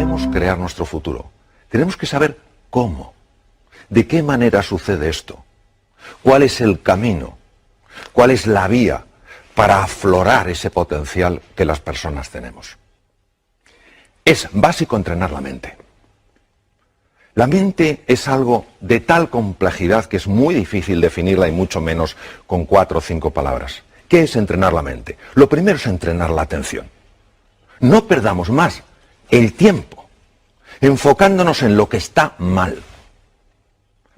queremos crear nuestro futuro, tenemos que saber cómo, de qué manera sucede esto, cuál es el camino, cuál es la vía para aflorar ese potencial que las personas tenemos. Es básico entrenar la mente. La mente es algo de tal complejidad que es muy difícil definirla y mucho menos con 4 o 5 palabras. ¿Qué es entrenar la mente? Lo primero es entrenar la atención. No perdamos más el tiempo enfocándonos en lo que está mal.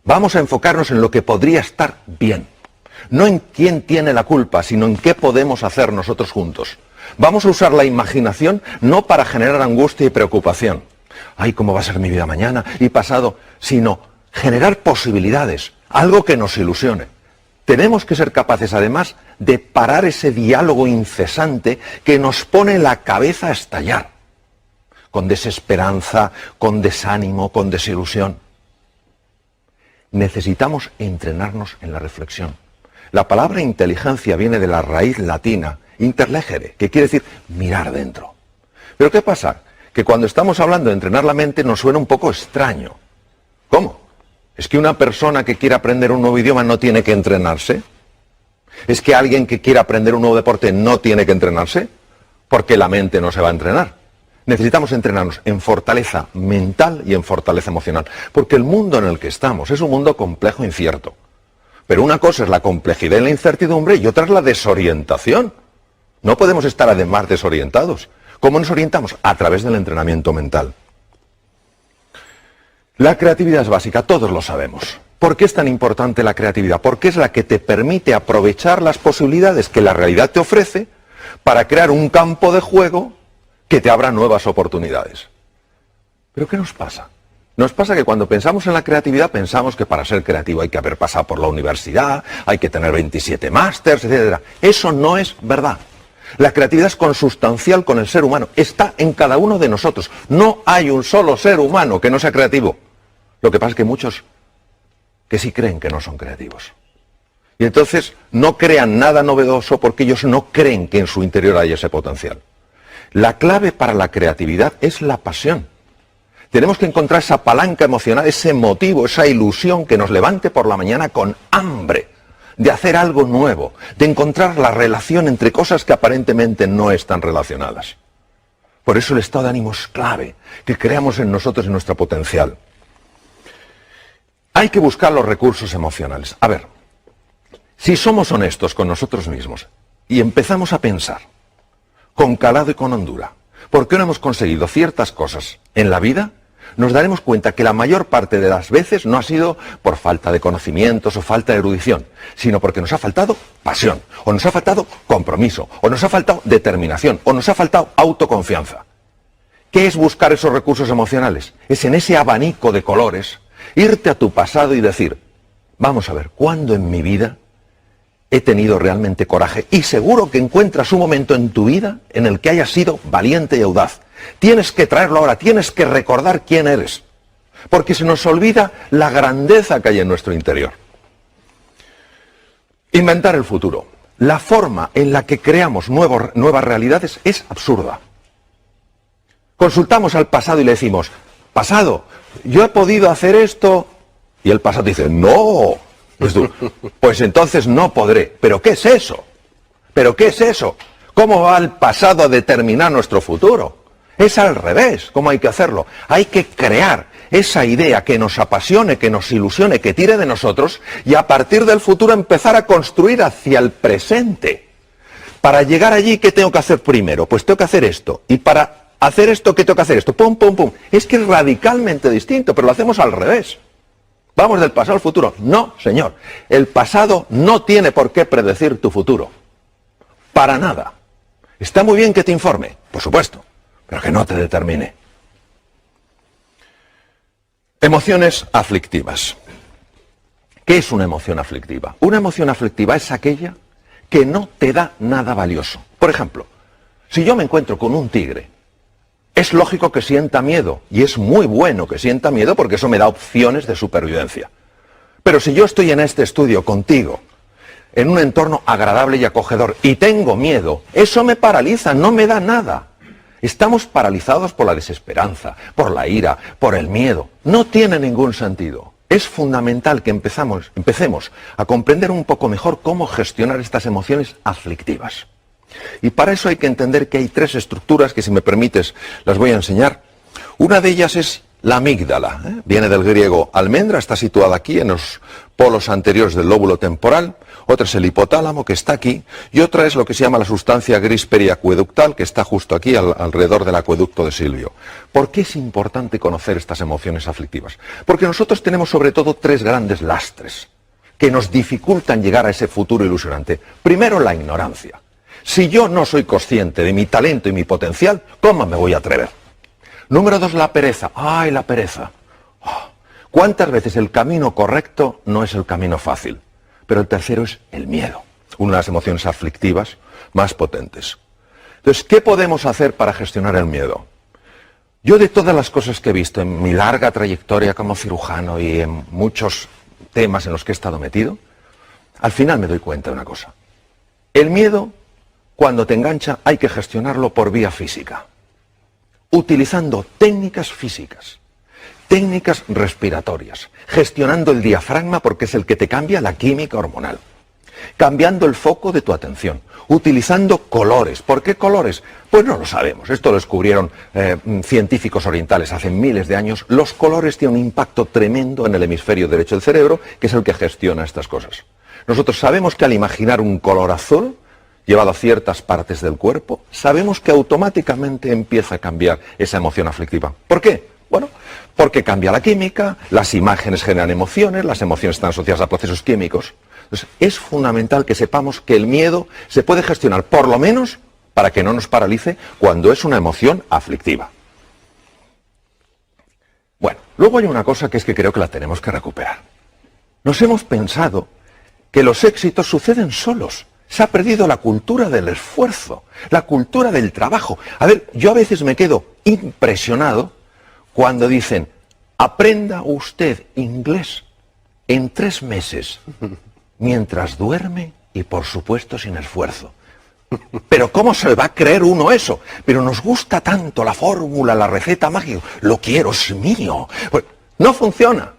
Vamos a enfocarnos en lo que podría estar bien. No en quién tiene la culpa, sino en qué podemos hacer nosotros juntos. Vamos a usar la imaginación no para generar angustia y preocupación. Ay, ¿cómo va a ser mi vida mañana y pasado? Sino generar posibilidades, algo que nos ilusione. Tenemos que ser capaces, además, de parar ese diálogo incesante que nos pone la cabeza a estallar, con desesperanza, con desánimo, con desilusión. Necesitamos entrenarnos en la reflexión. La palabra inteligencia viene de la raíz latina, interlegere, que quiere decir mirar dentro. Pero ¿qué pasa? Que cuando estamos hablando de entrenar la mente nos suena un poco extraño. ¿Cómo? ¿Es que una persona que quiere aprender un nuevo idioma no tiene que entrenarse? ¿Es que alguien que quiere aprender un nuevo deporte no tiene que entrenarse? Porque la mente no se va a entrenar. Necesitamos entrenarnos en fortaleza mental y en fortaleza emocional. Porque el mundo en el que estamos es un mundo complejo e incierto. Pero una cosa es la complejidad y la incertidumbre y otra es la desorientación. No podemos estar además desorientados. ¿Cómo nos orientamos? A través del entrenamiento mental. La creatividad es básica, todos lo sabemos. ¿Por qué es tan importante la creatividad? Porque es la que te permite aprovechar las posibilidades que la realidad te ofrece para crear un campo de juego que te abra nuevas oportunidades. ¿Pero qué nos pasa? Nos pasa que cuando pensamos en la creatividad pensamos que para ser creativo hay que haber pasado por la universidad, hay que tener 27 másters, etc. Eso no es verdad. La creatividad es consustancial con el ser humano, está en cada uno de nosotros. No hay un solo ser humano que no sea creativo. Lo que pasa es que muchos que sí creen que no son creativos. Y entonces no crean nada novedoso porque ellos no creen que en su interior hay ese potencial. La clave para la creatividad es la pasión. Tenemos que encontrar esa palanca emocional, ese motivo, esa ilusión que nos levante por la mañana con hambre de hacer algo nuevo, de encontrar la relación entre cosas que aparentemente no están relacionadas. Por eso el estado de ánimo es clave, que creamos en nosotros y en nuestro potencial. Hay que buscar los recursos emocionales. A ver, si somos honestos con nosotros mismos y empezamos a pensar con calado y con hondura, ¿por qué no hemos conseguido ciertas cosas en la vida? Nos daremos cuenta que la mayor parte de las veces no ha sido por falta de conocimientos o falta de erudición, sino porque nos ha faltado pasión, o nos ha faltado compromiso, o nos ha faltado determinación, o nos ha faltado autoconfianza. ¿Qué es buscar esos recursos emocionales? Es en ese abanico de colores, irte a tu pasado y decir, vamos a ver, ¿cuándo en mi vida he tenido realmente coraje? Y seguro que encuentras un momento en tu vida en el que hayas sido valiente y audaz. Tienes que traerlo ahora, tienes que recordar quién eres, porque se nos olvida la grandeza que hay en nuestro interior. Inventar el futuro. La forma en la que creamos nuevas realidades es absurda. Consultamos al pasado y le decimos, pasado, yo he podido hacer esto, y el pasado dice, no, pues entonces no podré. ¿Pero qué es eso? ¿Pero qué es eso? ¿Cómo va el pasado a determinar nuestro futuro? Es al revés, ¿cómo hay que hacerlo? Hay que crear esa idea que nos apasione, que nos ilusione, que tire de nosotros y a partir del futuro empezar a construir hacia el presente. Para llegar allí, ¿qué tengo que hacer primero? Pues tengo que hacer esto. Y para hacer esto, ¿qué tengo que hacer esto? Pum, pum, pum. Es que es radicalmente distinto, pero lo hacemos al revés. Vamos del pasado al futuro. No, señor. El pasado no tiene por qué predecir tu futuro. Para nada. Está muy bien que te informe, por supuesto, pero que no te determine. Emociones aflictivas. ¿Qué es una emoción aflictiva? Una emoción aflictiva es aquella que no te da nada valioso. Por ejemplo, si yo me encuentro con un tigre, es lógico que sienta miedo, y es muy bueno que sienta miedo porque eso me da opciones de supervivencia. Pero si yo estoy en este estudio contigo, en un entorno agradable y acogedor, y tengo miedo, eso me paraliza, no me da nada. Estamos paralizados por la desesperanza, por la ira, por el miedo. No tiene ningún sentido. Es fundamental que empecemos a comprender un poco mejor cómo gestionar estas emociones aflictivas. Y para eso hay que entender que hay tres estructuras que, si me permites, las voy a enseñar. Una de ellas es la amígdala, viene del griego almendra, está situada aquí en los polos anteriores del lóbulo temporal. Otra es el hipotálamo, que está aquí, y otra es lo que se llama la sustancia gris periacueductal, que está justo aquí, alrededor del acueducto de Silvio. ¿Por qué es importante conocer estas emociones aflictivas? Porque nosotros tenemos sobre todo tres grandes lastres que nos dificultan llegar a ese futuro ilusionante. Primero, la ignorancia. Si yo no soy consciente de mi talento y mi potencial, ¿cómo me voy a atrever? Número dos, la pereza. ¡Ay, la pereza! ¿Cuántas veces el camino correcto no es el camino fácil? Pero el tercero es el miedo, una de las emociones aflictivas más potentes. Entonces, ¿qué podemos hacer para gestionar el miedo? Yo, de todas las cosas que he visto en mi larga trayectoria como cirujano y en muchos temas en los que he estado metido, al final me doy cuenta de una cosa. El miedo, cuando te engancha, hay que gestionarlo por vía física, utilizando técnicas físicas, técnicas respiratorias, gestionando el diafragma porque es el que te cambia la química hormonal, cambiando el foco de tu atención, utilizando colores. ¿Por qué colores? Pues no lo sabemos. Esto lo descubrieron científicos orientales hace miles de años. Los colores tienen un impacto tremendo en el hemisferio derecho del cerebro, que es el que gestiona estas cosas. Nosotros sabemos que al imaginar un color azul llevado a ciertas partes del cuerpo, sabemos que automáticamente empieza a cambiar esa emoción aflictiva. ¿Por qué? Bueno, porque cambia la química, las imágenes generan emociones, las emociones están asociadas a procesos químicos. Entonces, es fundamental que sepamos que el miedo se puede gestionar, por lo menos, para que no nos paralice cuando es una emoción aflictiva. Bueno, luego hay una cosa que es que creo que la tenemos que recuperar. Nos hemos pensado que los éxitos suceden solos. Se ha perdido la cultura del esfuerzo, la cultura del trabajo. A ver, yo a veces me quedo impresionado cuando dicen, aprenda usted inglés en 3 meses, mientras duerme y por supuesto sin esfuerzo. Pero ¿cómo se va a creer uno eso? Pero nos gusta tanto la fórmula, la receta mágica, lo quiero, es mío. Pues no funciona.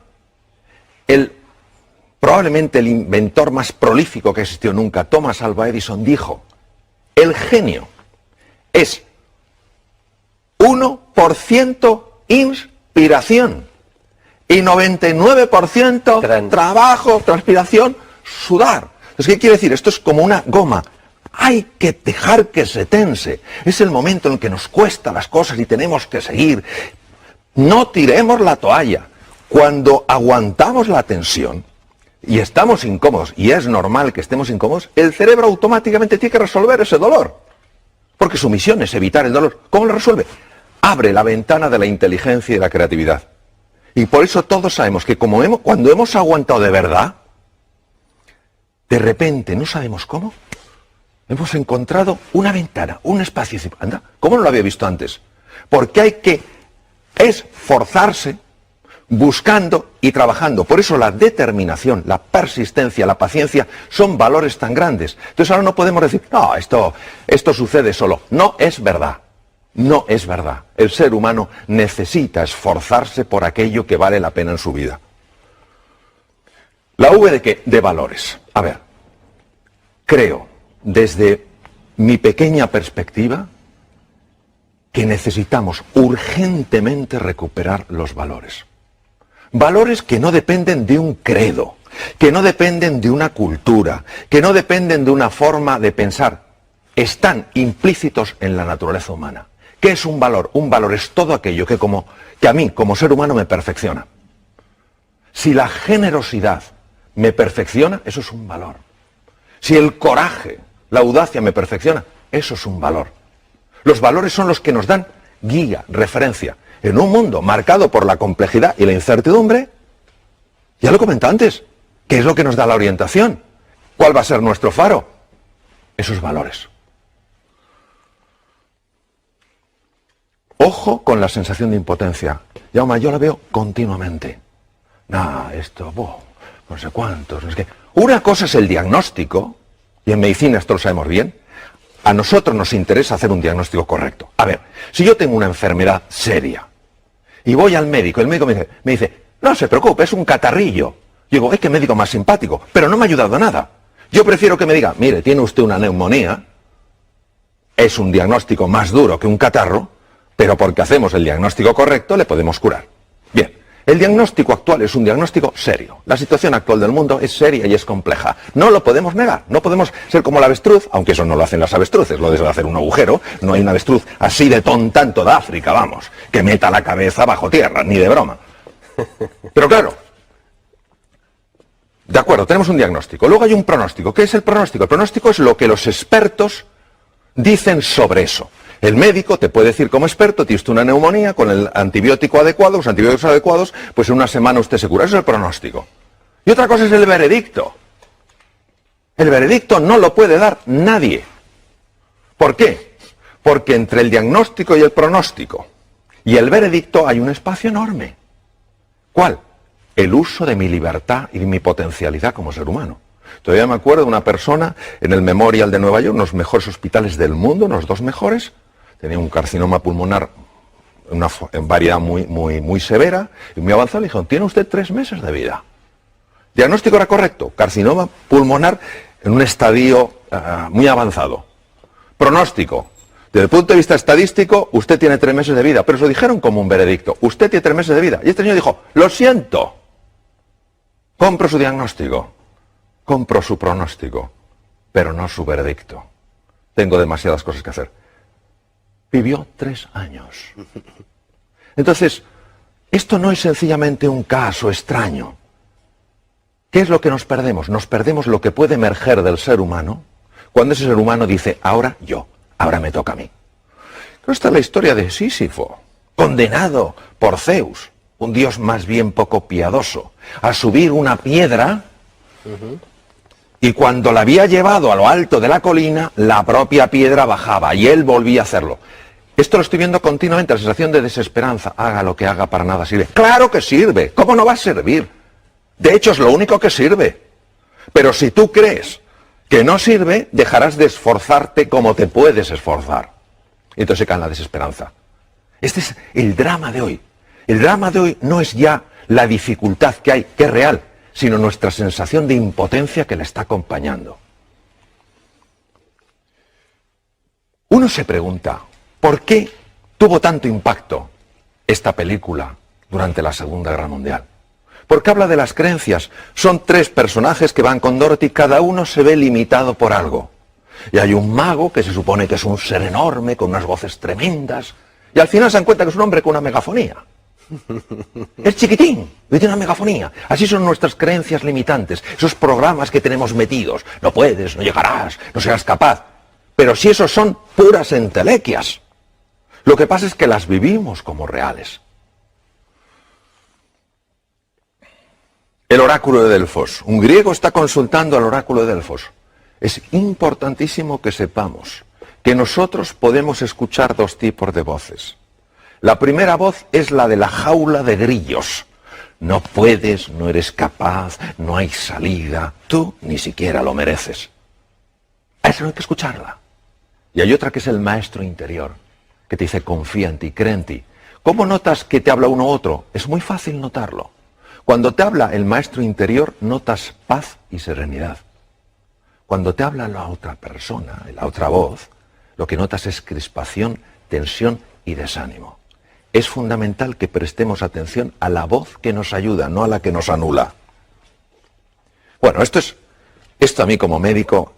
Probablemente el inventor más prolífico que existió nunca, Thomas Alva Edison, dijo, el genio es 1% inspiración y 99% trabajo, transpiración, sudar. Entonces, ¿qué quiere decir? Esto es como una goma. Hay que dejar que se tense. Es el momento en el que nos cuesta las cosas y tenemos que seguir. No tiremos la toalla. Cuando aguantamos la tensión y estamos incómodos, y es normal que estemos incómodos, el cerebro automáticamente tiene que resolver ese dolor. Porque su misión es evitar el dolor. ¿Cómo lo resuelve? Abre la ventana de la inteligencia y de la creatividad. Y por eso todos sabemos que cuando hemos aguantado de verdad, de repente, no sabemos cómo, hemos encontrado una ventana, un espacio. Anda, ¿cómo no lo había visto antes? Porque hay que esforzarse buscando y trabajando. Por eso la determinación, la persistencia, la paciencia son valores tan grandes. Entonces ahora no podemos decir, no, esto sucede solo. No es verdad. No es verdad. El ser humano necesita esforzarse por aquello que vale la pena en su vida. ¿La V de qué? De valores. A ver, creo, desde mi pequeña perspectiva, que necesitamos urgentemente recuperar los valores. Valores que no dependen de un credo, que no dependen de una cultura, que no dependen de una forma de pensar. Están implícitos en la naturaleza humana. ¿Qué es un valor? Un valor es todo aquello que a mí, como ser humano, me perfecciona. Si la generosidad me perfecciona, eso es un valor. Si el coraje, la audacia me perfecciona, eso es un valor. Los valores son los que nos dan guía, referencia. En un mundo marcado por la complejidad y la incertidumbre, ya lo comenté antes, ¿qué es lo que nos da la orientación? ¿Cuál va a ser nuestro faro? Esos valores. Ojo con la sensación de impotencia. Jaume, yo la veo continuamente. No sé cuántos, no sé qué. Una cosa es el diagnóstico, y en medicina esto lo sabemos bien. A nosotros nos interesa hacer un diagnóstico correcto. A ver, si yo tengo una enfermedad seria y voy al médico, el médico me dice, no se preocupe, es un catarrillo. Yo digo, es que médico más simpático, pero no me ha ayudado a nada. Yo prefiero que me diga, mire, tiene usted una neumonía, es un diagnóstico más duro que un catarro, pero porque hacemos el diagnóstico correcto le podemos curar. Bien, el diagnóstico actual es un diagnóstico serio. La situación actual del mundo es seria y es compleja. No lo podemos negar, no podemos ser como la avestruz, aunque eso no lo hacen las avestruces, lo de hacer un agujero. No hay una avestruz así de tonta en toda África, vamos, que meta la cabeza bajo tierra, ni de broma. Pero claro, de acuerdo, tenemos un diagnóstico. Luego hay un pronóstico. ¿Qué es el pronóstico? El pronóstico es lo que los expertos dicen sobre eso. El médico te puede decir como experto, tiene usted una neumonía, con el antibiótico adecuado, los antibióticos adecuados, pues en una semana usted se cura. Eso es el pronóstico. Y otra cosa es el veredicto. El veredicto no lo puede dar nadie. ¿Por qué? Porque entre el diagnóstico y el pronóstico y el veredicto hay un espacio enorme. ¿Cuál? El uso de mi libertad y de mi potencialidad como ser humano. Todavía me acuerdo de una persona en el Memorial de Nueva York, uno de los mejores hospitales del mundo, unos 2 mejores, tenía un carcinoma pulmonar en variedad muy severa y muy avanzada. Le dijeron, tiene usted 3 meses de vida. Diagnóstico era correcto, carcinoma pulmonar en un estadio muy avanzado. Pronóstico, desde el punto de vista estadístico, usted tiene 3 meses de vida, pero se lo dijeron como un veredicto, usted tiene 3 meses de vida. Y este señor dijo, lo siento, compro su diagnóstico, compro su pronóstico, pero no su veredicto. Tengo demasiadas cosas que hacer. Vivió 3 años. Entonces, esto no es sencillamente un caso extraño. ¿Qué es lo que nos perdemos? Nos perdemos lo que puede emerger del ser humano cuando ese ser humano dice, ahora yo, ahora me toca a mí. Esta es la historia de Sísifo, condenado por Zeus, un dios más bien poco piadoso, a subir una piedra. Y cuando la había llevado a lo alto de la colina, la propia piedra bajaba y él volvía a hacerlo. Esto lo estoy viendo continuamente, la sensación de desesperanza. Haga lo que haga, para nada sirve. ¡Claro que sirve! ¿Cómo no va a servir? De hecho, es lo único que sirve. Pero si tú crees que no sirve, dejarás de esforzarte como te puedes esforzar. Y entonces se cae en la desesperanza. Este es el drama de hoy. El drama de hoy no es ya la dificultad que hay, que es real, sino nuestra sensación de impotencia que la está acompañando. Uno se pregunta, ¿por qué tuvo tanto impacto esta película durante la Segunda Guerra Mundial? Porque habla de las creencias. Son 3 personajes que van con Dorothy, cada uno se ve limitado por algo. Y hay un mago que se supone que es un ser enorme, con unas voces tremendas, y al final se dan cuenta que es un hombre con una megafonía. Es chiquitín y tiene una megafonía. Así son nuestras creencias limitantes, esos programas que tenemos metidos. No puedes, no llegarás, no serás capaz. Pero si esos son puras entelequias, lo que pasa es que las vivimos como reales. El oráculo de Delfos. Un griego está consultando al oráculo de Delfos. Es importantísimo que sepamos que nosotros podemos escuchar 2 tipos de voces. La primera voz es la de la jaula de grillos. No puedes, no eres capaz, no hay salida, tú ni siquiera lo mereces. A eso no hay que escucharla. Y hay otra que es el maestro interior, que te dice confía en ti, cree en ti. ¿Cómo notas que te habla uno u otro? Es muy fácil notarlo. Cuando te habla el maestro interior, notas paz y serenidad. Cuando te habla la otra persona, la otra voz, lo que notas es crispación, tensión y desánimo. Es fundamental que prestemos atención a la voz que nos ayuda, no a la que nos anula. Bueno, esto a mí como médico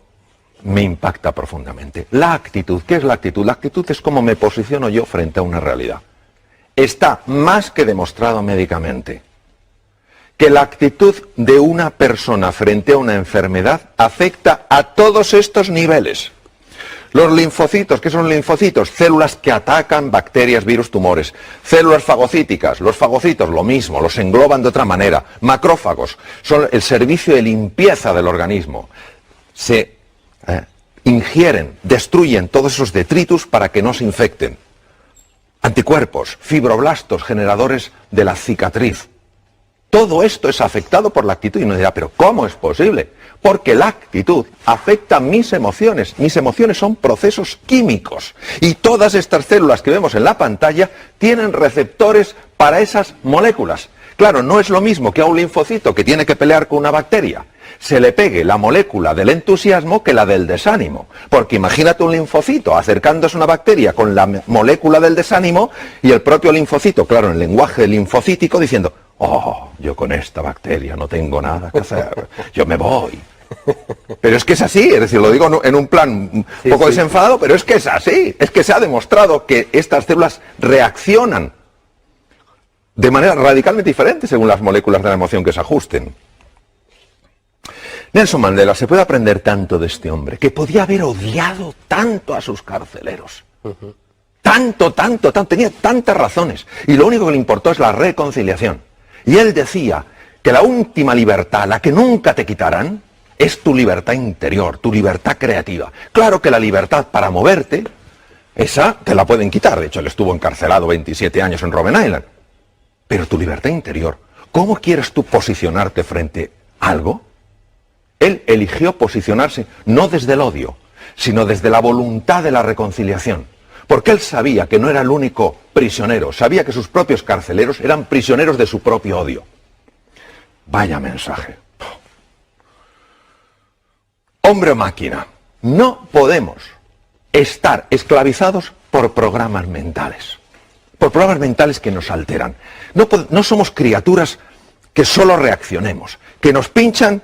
me impacta profundamente. La actitud, ¿qué es la actitud? La actitud es cómo me posiciono yo frente a una realidad. Está más que demostrado médicamente que la actitud de una persona frente a una enfermedad afecta a todos estos niveles. Los linfocitos, ¿qué son linfocitos? Células que atacan bacterias, virus, tumores. Células fagocíticas, los fagocitos, lo mismo, los engloban de otra manera. Macrófagos, son el servicio de limpieza del organismo. Se ingieren, destruyen todos esos detritus para que no se infecten. Anticuerpos, fibroblastos, generadores de la cicatriz. Todo esto es afectado por la actitud y uno dirá, pero ¿cómo es posible? Porque la actitud afecta mis emociones. Mis emociones son procesos químicos. Y todas estas células que vemos en la pantalla tienen receptores para esas moléculas. Claro, no es lo mismo que a un linfocito que tiene que pelear con una bacteria se le pegue la molécula del entusiasmo que la del desánimo. Porque imagínate un linfocito acercándose a una bacteria con la molécula del desánimo y el propio linfocito, claro, en el lenguaje linfocítico, diciendo, oh, yo con esta bacteria no tengo nada que hacer, yo me voy. Pero es que es así, es decir, lo digo en un plan un poco desenfadado, pero es que es así. Es que se ha demostrado que estas células reaccionan de manera radicalmente diferente según las moléculas de la emoción que se ajusten. Nelson Mandela, se puede aprender tanto de este hombre, que podía haber odiado tanto a sus carceleros. Tanto, tenía tantas razones. Y lo único que le importó es la reconciliación. Y él decía que la última libertad, la que nunca te quitarán, es tu libertad interior, tu libertad creativa. Claro que la libertad para moverte, esa te la pueden quitar. De hecho, él estuvo encarcelado 27 años en Robben Island. Pero tu libertad interior, ¿cómo quieres tú posicionarte frente a algo? Él eligió posicionarse no desde el odio, sino desde la voluntad de la reconciliación. Porque él sabía que no era el único prisionero, sabía que sus propios carceleros eran prisioneros de su propio odio. Vaya mensaje. Hombre o máquina, no podemos estar esclavizados por programas mentales. Por programas mentales que nos alteran. No somos criaturas que solo reaccionemos, que nos pinchan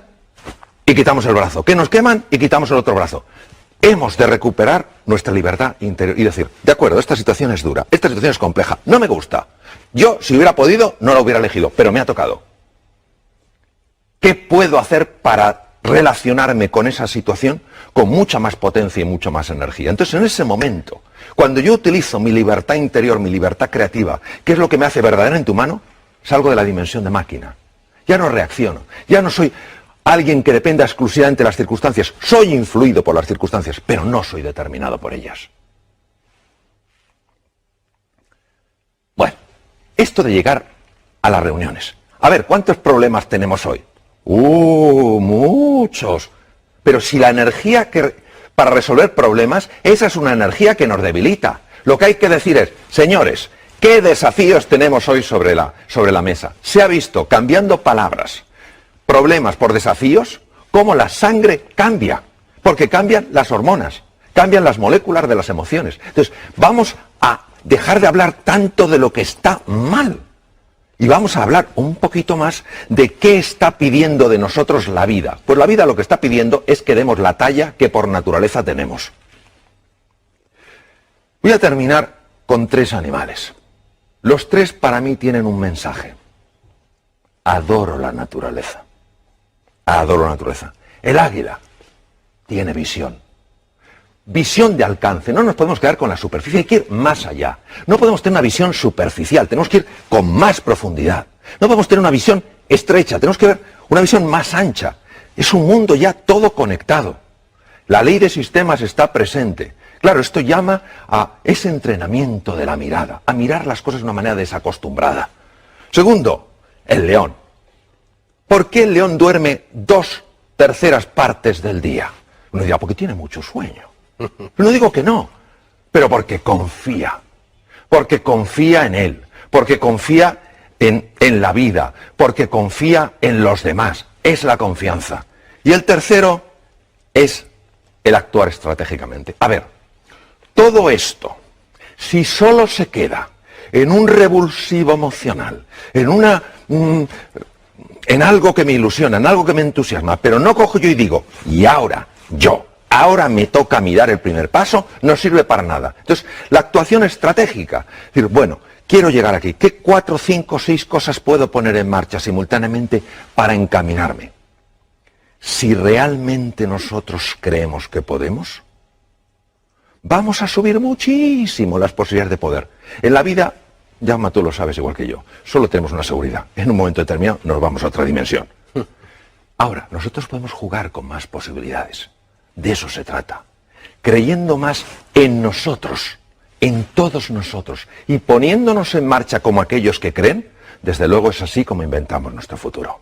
y quitamos el brazo, que nos queman y quitamos el otro brazo. Hemos de recuperar nuestra libertad interior y decir, de acuerdo, esta situación es dura, esta situación es compleja, no me gusta. Yo, si hubiera podido, no la hubiera elegido, pero me ha tocado. ¿Qué puedo hacer para relacionarme con esa situación con mucha más potencia y mucha más energía? Entonces, en ese momento, cuando yo utilizo mi libertad interior, mi libertad creativa, ¿qué es lo que me hace verdaderamente humano? Salgo de la dimensión de máquina. Ya no reacciono, ya no soy alguien que dependa exclusivamente de las circunstancias. Soy influido por las circunstancias, pero no soy determinado por ellas. Bueno, esto de llegar a las reuniones. A ver, ¿cuántos problemas tenemos hoy? Muchos. Pero si la energía para resolver problemas, esa es una energía que nos debilita. Lo que hay que decir es, señores, ¿qué desafíos tenemos hoy sobre la mesa? Se ha visto, cambiando palabras, problemas por desafíos, cómo la sangre cambia, porque cambian las hormonas, cambian las moléculas de las emociones. Entonces, vamos a dejar de hablar tanto de lo que está mal y vamos a hablar un poquito más de qué está pidiendo de nosotros la vida. Pues la vida lo que está pidiendo es que demos la talla que por naturaleza tenemos. Voy a terminar con 3 animales. Los 3 para mí tienen un mensaje. Adoro la naturaleza. Adoro la naturaleza. El águila tiene visión. Visión de alcance. No nos podemos quedar con la superficie, hay que ir más allá. No podemos tener una visión superficial, tenemos que ir con más profundidad. No podemos tener una visión estrecha, tenemos que ver una visión más ancha. Es un mundo ya todo conectado. La ley de sistemas está presente. Claro, esto llama a ese entrenamiento de la mirada, a mirar las cosas de una manera desacostumbrada. Segundo, el león. ¿Por qué el león duerme 2/3 partes del día? Uno dirá, porque tiene mucho sueño. No digo que no, pero porque confía en él, porque confía en la vida, porque confía en los demás. Es la confianza. Y el tercero es el actuar estratégicamente. A ver, todo esto, si solo se queda en un revulsivo emocional, en algo que me ilusiona, en algo que me entusiasma, pero no cojo yo y digo, y ahora me toca a mí dar el primer paso, no sirve para nada. Entonces, la actuación estratégica, es decir, bueno, quiero llegar aquí, ¿qué 4, 5, 6 cosas puedo poner en marcha simultáneamente para encaminarme? Si realmente nosotros creemos que podemos, vamos a subir muchísimo las posibilidades de poder. En la vida, Jaume, tú lo sabes igual que yo, solo tenemos una seguridad. En un momento determinado nos vamos a otra dimensión. Ahora, nosotros podemos jugar con más posibilidades. De eso se trata. Creyendo más en nosotros, en todos nosotros, y poniéndonos en marcha como aquellos que creen, desde luego es así como inventamos nuestro futuro.